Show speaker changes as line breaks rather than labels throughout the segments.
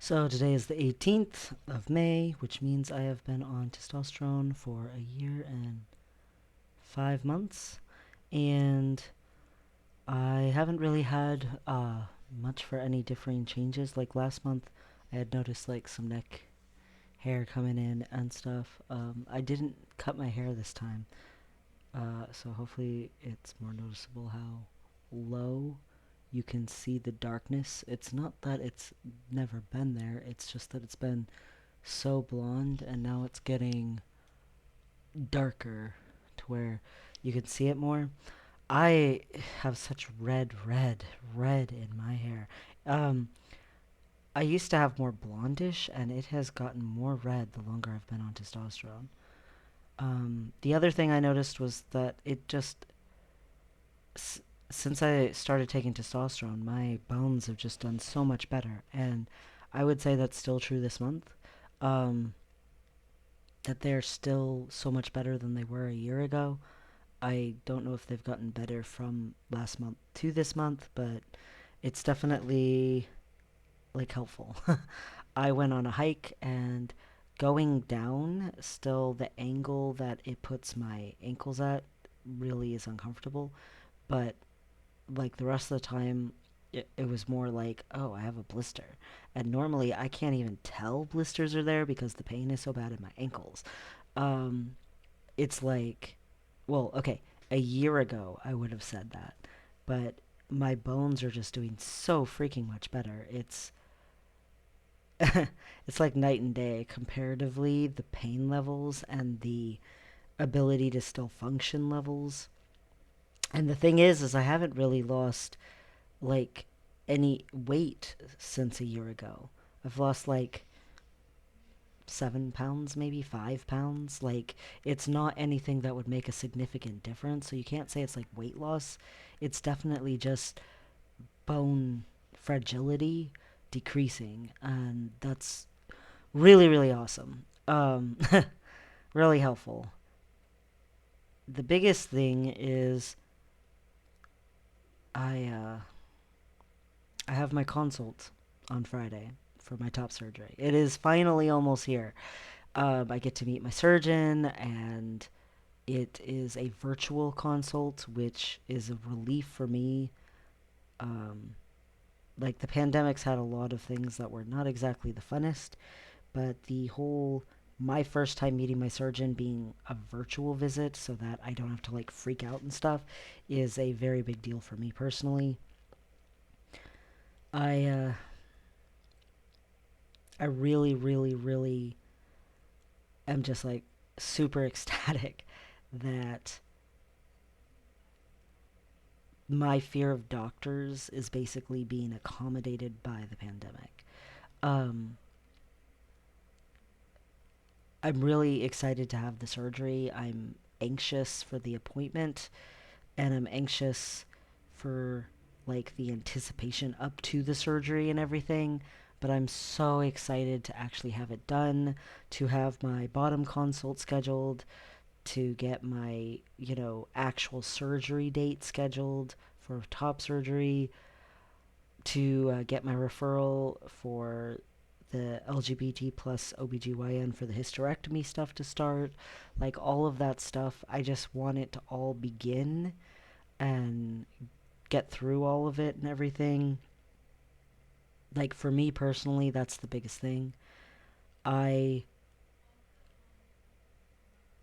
So today is the 18th of May, which means I have been on testosterone for a year and 5 months, and I haven't really had much for any differing changes. Like last month, I had noticed like some neck hair coming in and stuff. I didn't cut my hair this time, so hopefully it's more noticeable how low you can see the darkness. It's not that it's never been there, it's just that it's been so blonde and now it's getting darker to where you can see it more. I have such red in my hair. Um, I used to have more blondish and it has gotten more red the longer I've been on testosterone. The other thing I noticed was that it just, s- since I started taking testosterone, my bones have just done so much better. And I would say that's still true this month. Um, that they're still so much better than they were a year ago. I don't know if they've gotten better from last month to this month, but it's definitely like helpful. I went on a hike and going down, still the angle that it puts my ankles at really is uncomfortable, but like the rest of the time it was more like, oh, I have a blister. And normally I can't even tell blisters are there because the pain is so bad in my ankles. Um, it's like, well, okay, a year ago I would have said that, but my bones are just doing so freaking much better. It's like night and day comparatively, the pain levels and the ability to still function levels. And the thing is I haven't really lost like any weight since a year ago. I've lost like 7 pounds, maybe 5 pounds. Like, it's not anything that would make a significant difference. So you can't say it's like weight loss. It's definitely just bone fragility decreasing. And that's really awesome. Really helpful. The biggest thing is I, uh, I have my consult on Friday for my top surgery. It is finally almost here. I get to meet my surgeon, and it is a virtual consult, which is a relief for me. Um, like the pandemic's had a lot of things that were not exactly the funnest, but the whole my first time meeting my surgeon being a virtual visit so that I don't have to like freak out and stuff is a very big deal for me personally. I uh, I really am just like super ecstatic that my fear of doctors is basically being accommodated by the pandemic. Um, I'm really excited to have the surgery. I'm anxious for the appointment, and I'm anxious for like the anticipation up to the surgery and everything. But I'm so excited to actually have it done, to have my bottom consult scheduled, to get my, actual surgery date scheduled for top surgery, to get my referral for the LGBT plus OBGYN for the hysterectomy stuff to start. Like all of that stuff, I just want it to all begin and get through all of it and everything. Like for me personally, that's the biggest thing. I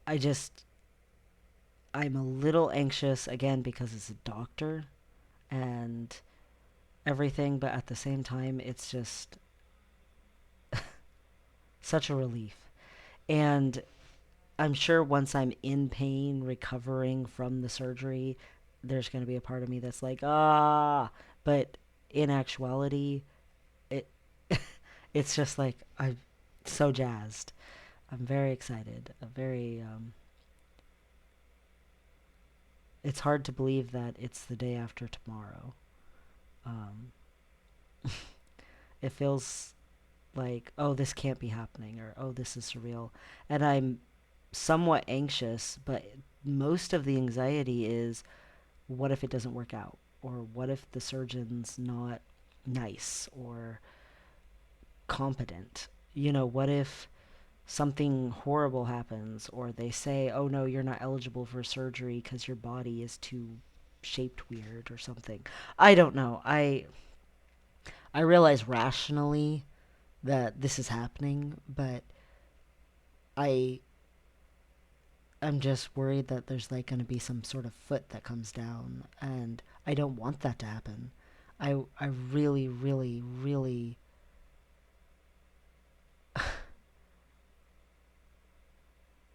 I just I'm a little anxious again because it's a doctor and everything, but at the same time it's just such a relief. And I'm sure once I'm in pain recovering from the surgery, there's going to be a part of me that's like, ah, but in actuality, it it's just like I'm so jazzed. I'm very excited. I'm very it's hard to believe that it's the day after tomorrow. Um it feels like, oh, this can't be happening, or oh, this is surreal. And I'm somewhat anxious, but most of the anxiety is, what if it doesn't work out? Or what if the surgeon's not nice? Or competent? What if something horrible happens, or they say, oh no, you're not eligible for surgery because your body is too shaped weird or something? I don't know. I realize rationally that this is happening, but I I'm just worried that there's like going to be some sort of foot that comes down, and I don't want that to happen. I really, really, really,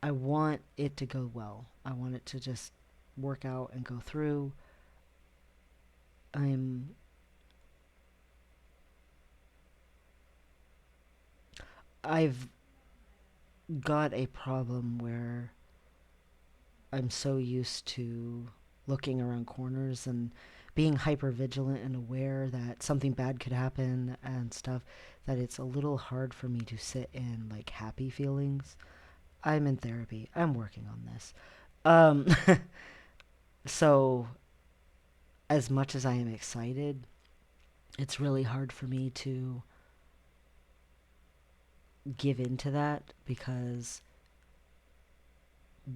I want it to go well. I want it to just work out and go through. I'm I've got a problem where I'm so used to looking around corners and being hyper vigilant and aware that something bad could happen and stuff, that it's a little hard for me to sit in like happy feelings. I'm in therapy. I'm working on this. Um so as much as I am excited, it's really hard for me to give into that, because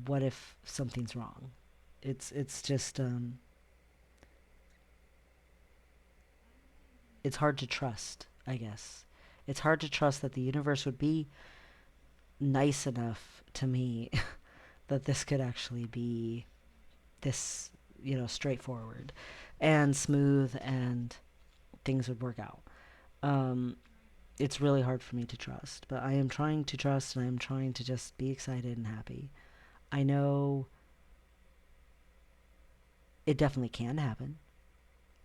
what if something's wrong? It's just it's hard to trust, I guess. It's hard to trust that the universe would be nice enough to me that this could actually be this, straightforward and smooth, and things would work out. Um, it's really hard for me to trust, but I am trying to trust, and I am trying to just be excited and happy. I know it definitely can happen,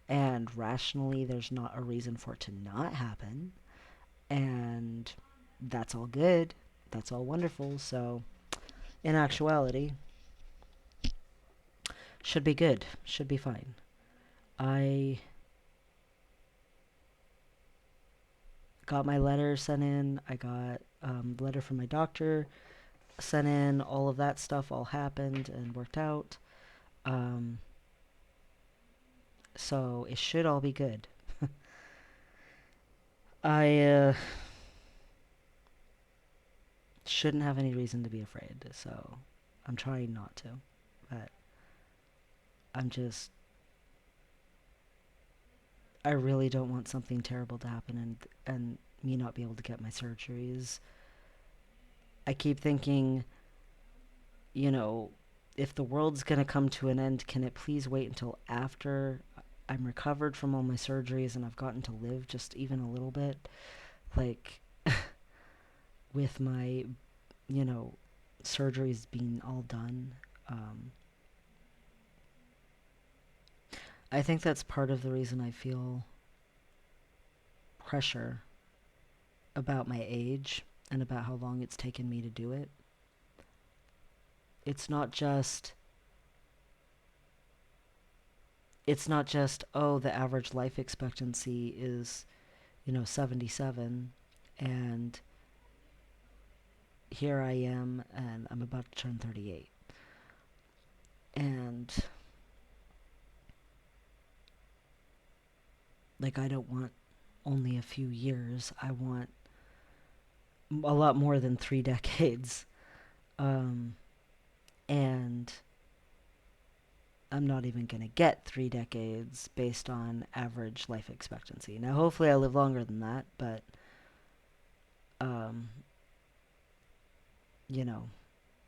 and rationally, there's not a reason for it to not happen, and that's all good. That's all wonderful. So, in actuality, should be good. Should be fine. I got my letter sent in. I got the letter from my doctor sent in. All of that stuff all happened and worked out. Um, so it should all be good. I shouldn't have any reason to be afraid. So I'm trying not to. But I'm just, I really don't want something terrible to happen, and me not be able to get my surgeries. I keep thinking, you know, if the world's going to come to an end, can it please wait until after I'm recovered from all my surgeries and I've gotten to live just even a little bit? Like, with my, you know, surgeries being all done. Um, I think that's part of the reason I feel pressure about my age and about how long it's taken me to do it. It's not just oh, the average life expectancy is, 77, and here I am, and I'm about to turn 38. And like, I don't want only a few years. I want a lot more than 3 decades. Um and I'm not even going to get 3 decades based on average life expectancy. Now hopefully I live longer than that, but um you know,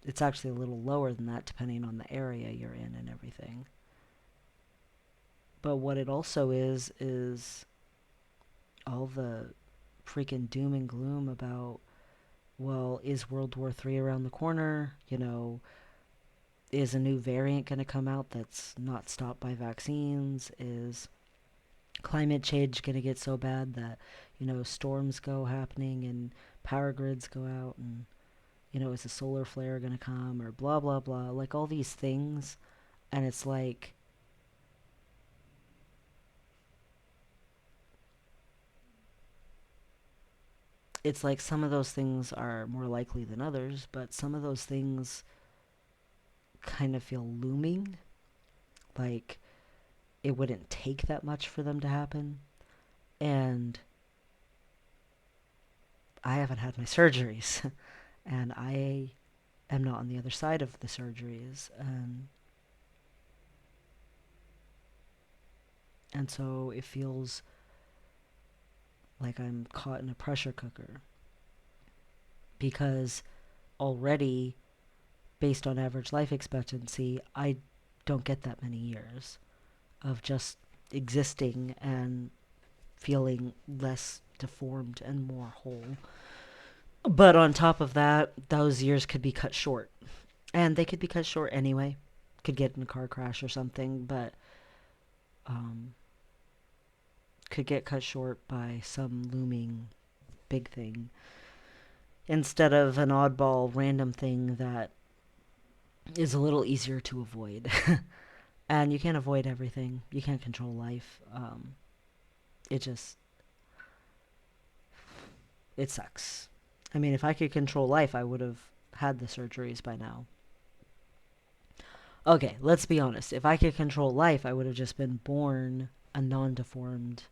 it's actually a little lower than that depending on the area you're in and everything. But what it also is all the freaking doom and gloom about, well, is World War III around the corner? Is a new variant going to come out that's not stopped by vaccines? Is climate change going to get so bad that, storms go happening and power grids go out? And, is a solar flare going to come, or blah, blah, blah? Like all these things. And it's like some of those things are more likely than others, but some of those things kind of feel looming. Like it wouldn't take that much for them to happen. And I haven't had my surgeries, and I am not on the other side of the surgeries, and so it feels like I'm caught in a pressure cooker because already, based on average life expectancy, I don't get that many years of just existing and feeling less deformed and more whole. But on top of that, those years could be cut short. And they could be cut short anyway. Could get in a car crash or something, but um, could get cut short by some looming big thing instead of an oddball random thing that is a little easier to avoid. And you can't avoid everything. You can't control life. It just, it sucks. I mean, if I could control life, I would have had the surgeries by now. Okay, let's be honest. If I could control life, I would have just been born a non deformed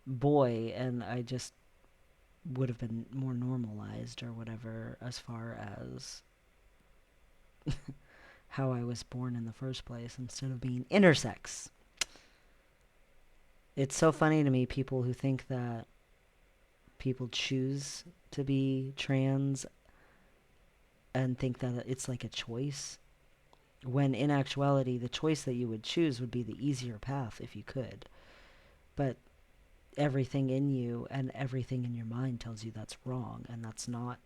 boy, and I just would have been more normalized or whatever as far as how I was born in the first place instead of being intersex. It's so funny to me, people who think that people choose to be trans and think that it's like a choice, when in actuality, the choice that you would choose would be the easier path if you could. But everything in you and everything in your mind tells you that's wrong and that's not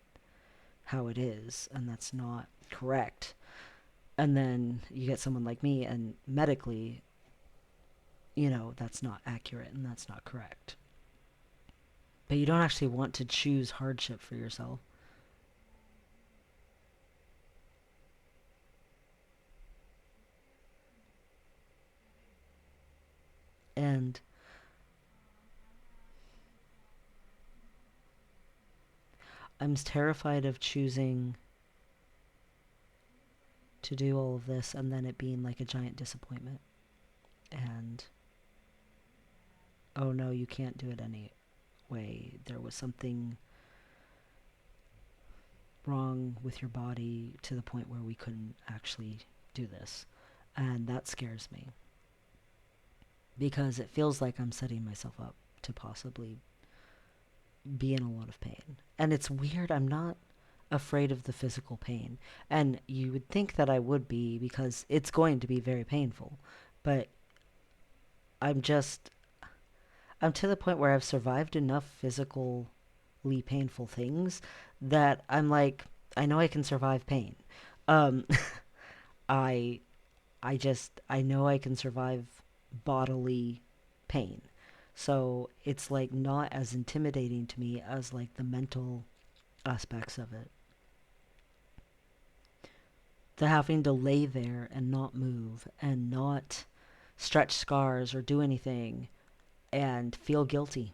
how it is and that's not correct. And then you get someone like me, and medically, that's not accurate and that's not correct. But you don't actually want to choose hardship for yourself. And I'm terrified of choosing to do all of this and then it being like a giant disappointment. And, oh no, you can't do it anyway. There was something wrong with your body to the point where we couldn't actually do this. And that scares me because it feels like I'm setting myself up to possibly be in a lot of pain. And it's weird, I'm not afraid of the physical pain. And you would think that I would be because it's going to be very painful. But I'm just, I'm to the point where I've survived enough physically painful things that I'm like, I know I can survive pain. Um, I, I know I can survive bodily pain. So it's like not as intimidating to me as like the mental aspects of it. The having to lay there and not move and not stretch scars or do anything and feel guilty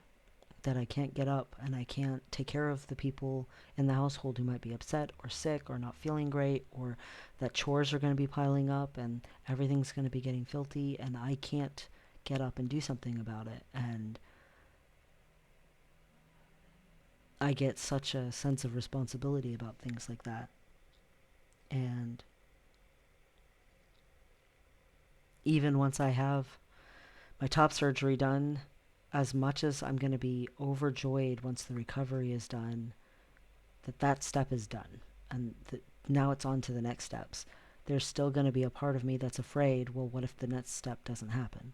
that I can't get up and I can't take care of the people in the household who might be upset or sick or not feeling great, or that chores are going to be piling up and everything's going to be getting filthy and I can't get up and do something about it. And I get such a sense of responsibility about things like that. And even once I have my top surgery done, as much as I'm going to be overjoyed once the recovery is done, that step is done. And now it's on to the next steps. There's still going to be a part of me that's afraid, well, what if the next step doesn't happen?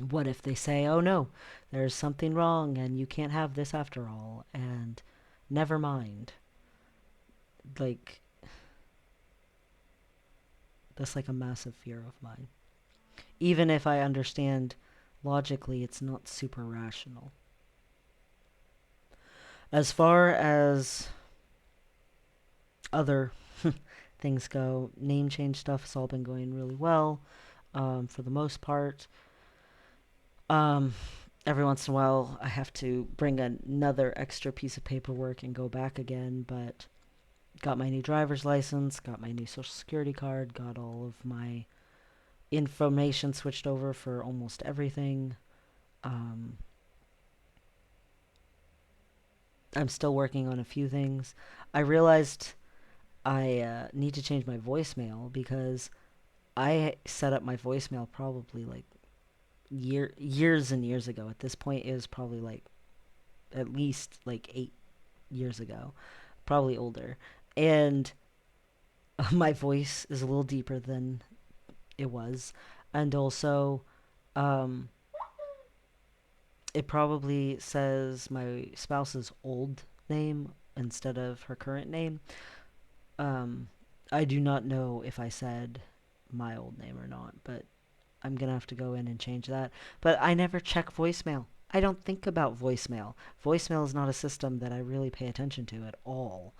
What if they say, oh no, there's something wrong and you can't have this after all, and never mind. Like, that's like a massive fear of mine. Even if I understand logically it's not super rational. As far as other things go, name change stuff has all been going really well, for the most part. Um, every once in a while, I have to bring another extra piece of paperwork and go back again, but got my new driver's license, got my new social security card, got all of my information switched over for almost everything. Um, I'm still working on a few things. I realized I need to change my voicemail because I set up my voicemail probably like years and years ago. At this point, it was probably like at least like 8 years ago, probably older. And my voice is a little deeper than it was, and also um, it probably says my spouse's old name instead of her current name. Um, I do not know if I said my old name or not, but I'm gonna have to go in and change that. But I never check voicemail. I don't think about voicemail. Voicemail is not a system that I really pay attention to at all.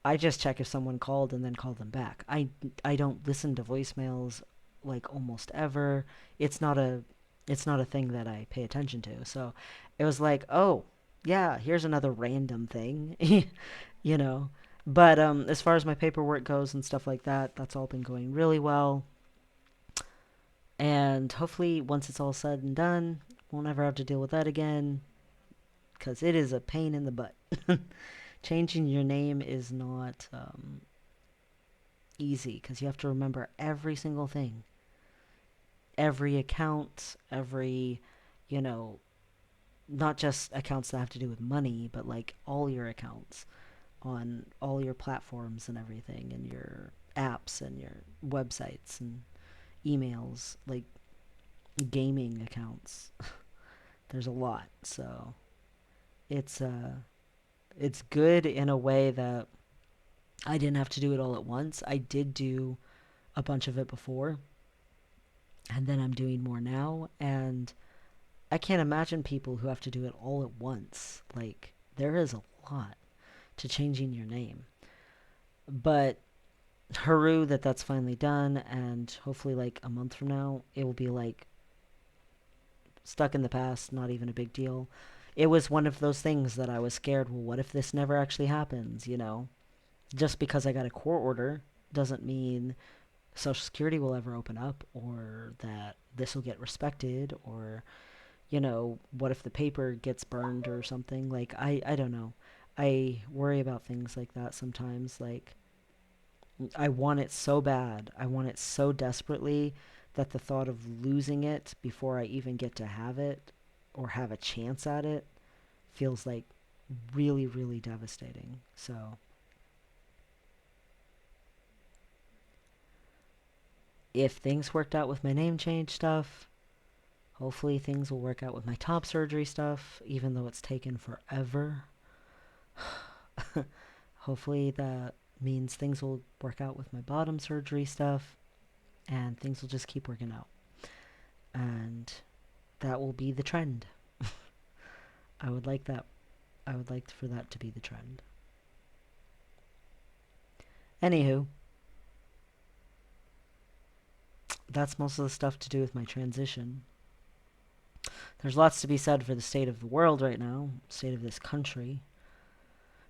I just check if someone called and then call them back. I don't listen to voicemails like almost ever. It's not a it's not a thing that I pay attention to. So it was like, "Oh, yeah, here's another random thing." you know. But as far as my paperwork goes and stuff like that, that's all been going really well. And hopefully once it's all said and done, won't ever have to deal with that again cuz it is a pain in the butt. Changing your name is not easy because you have to remember every single thing, every account, every, you know, not just accounts that have to do with money, but like all your accounts on all your platforms and everything, and your apps and your websites and emails, like gaming accounts. There's a lot, so it's it's good in a way that I didn't have to do it all at once. I did do a bunch of it before, and then I'm doing more now, and I can't imagine people who have to do it all at once. Like, there is a lot to changing your name. But hurrah that that's finally done, and hopefully, like, a month from now, it will be, like, stuck in the past, not even a big deal. It was one of those things that I was scared, well, what if this never actually happens, you know? Just because I got a court order doesn't mean Social Security will ever open up, or that this will get respected, or what if the paper gets burned or something? Like, I don't know. I worry about things like that sometimes. Like, I want it so bad. I want it so desperately that the thought of losing it before I even get to have it or have a chance at it feels like really, really devastating. So, if things worked out with my name change stuff, hopefully things will work out with my top surgery stuff, even though it's taken forever. Hopefully that means things will work out with my bottom surgery stuff and things will just keep working out. And that will be the trend. I would like that. I would like for that to be the trend. Anywho, that's most of the stuff to do with my transition. There's lots to be said for the state of the world right now, state of this country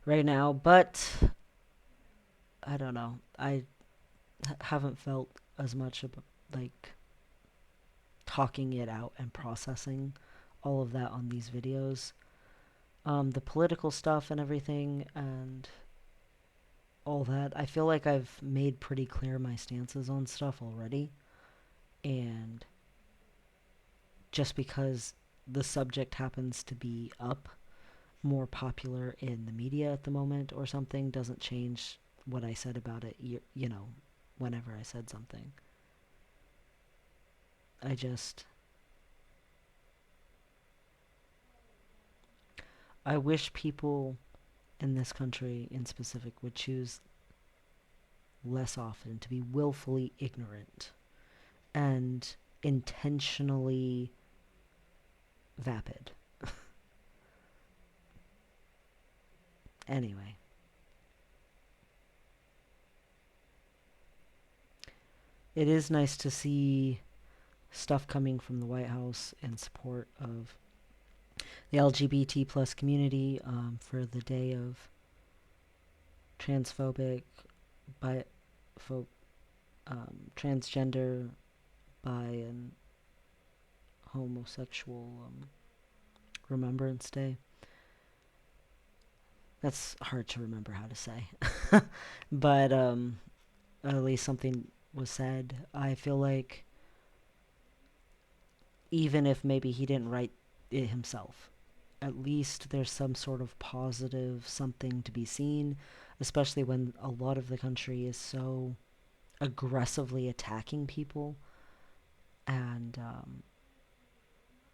right now, but I don't know. I haven't felt as much about, like, talking it out and processing all of that on these videos. The political stuff and everything and all that, I feel like I've made pretty clear my stances on stuff already. And just because the subject happens to be up more popular in the media at the moment or something doesn't change what I said about it, whenever I said something. I just I wish people in this country in specific would choose less often to be willfully ignorant and intentionally vapid. Anyway, it is nice to see stuff coming from the White House in support of the LGBT plus community for the day of transphobic, bi, transgender, bi, and homosexual Remembrance Day. That's hard to remember how to say. But at least something was said. I feel like even if maybe he didn't write it himself, at least there's some sort of positive something to be seen, especially when a lot of the country is so aggressively attacking people. And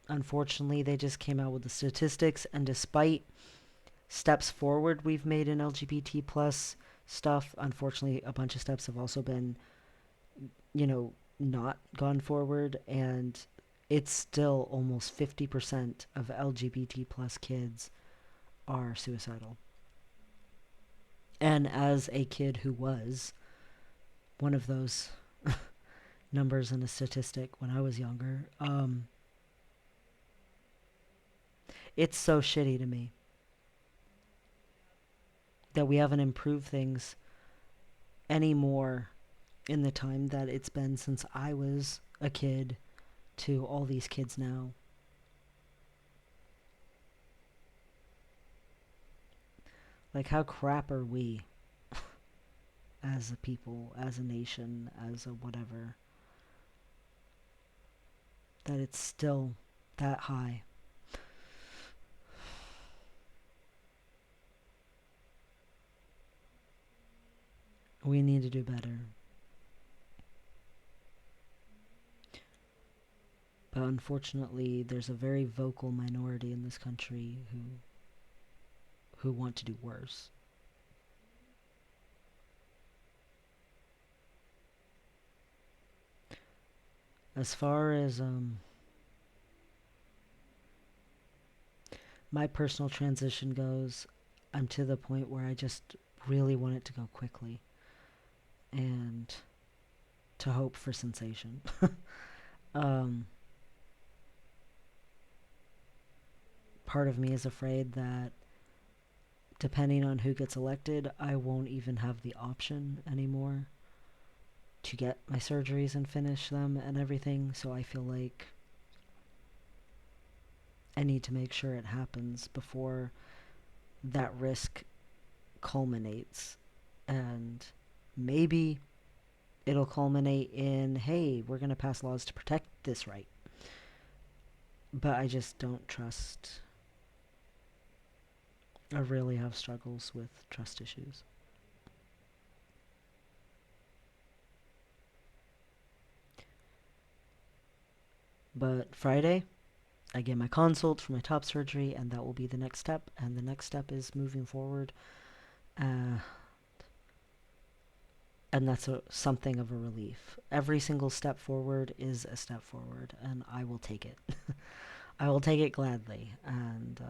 unfortunately, they just came out with the statistics, and despite steps forward we've made in LGBT plus stuff, unfortunately, a bunch of steps have also been, not gone forward, and it's still almost 50% of LGBT plus kids are suicidal. And as a kid who was one of those numbers in a statistic when I was younger, it's so shitty to me that we haven't improved things anymore in the time that it's been since I was a kid to all these kids now. Like, how crap are we as a people, as a nation, as a whatever, that it's still that high? We need to do better. But unfortunately, there's a very vocal minority in this country who want to do worse. As far as my personal transition goes, I'm to the point where I just really want it to go quickly and to hope for sensation. um, Part of me is afraid that depending on who gets elected, I won't even have the option anymore to get my surgeries and finish them and everything. So I feel like I need to make sure it happens before that risk culminates. And maybe it'll culminate in, hey, we're going to pass laws to protect this right. But I just don't trust. I really have struggles with trust issues. But Friday, I get my consult for my top surgery, and that will be the next step. And the next step is moving forward. Uh, and that's something of a relief. Every single step forward is a step forward, and I will take it. I will take it gladly. And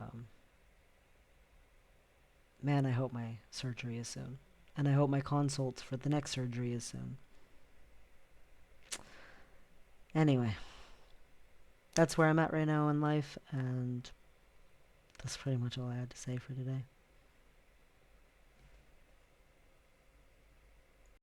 man, I hope my surgery is soon. And I hope my consult for the next surgery is soon. Anyway, that's where I'm at right now in life, and that's pretty much all I had to say for today.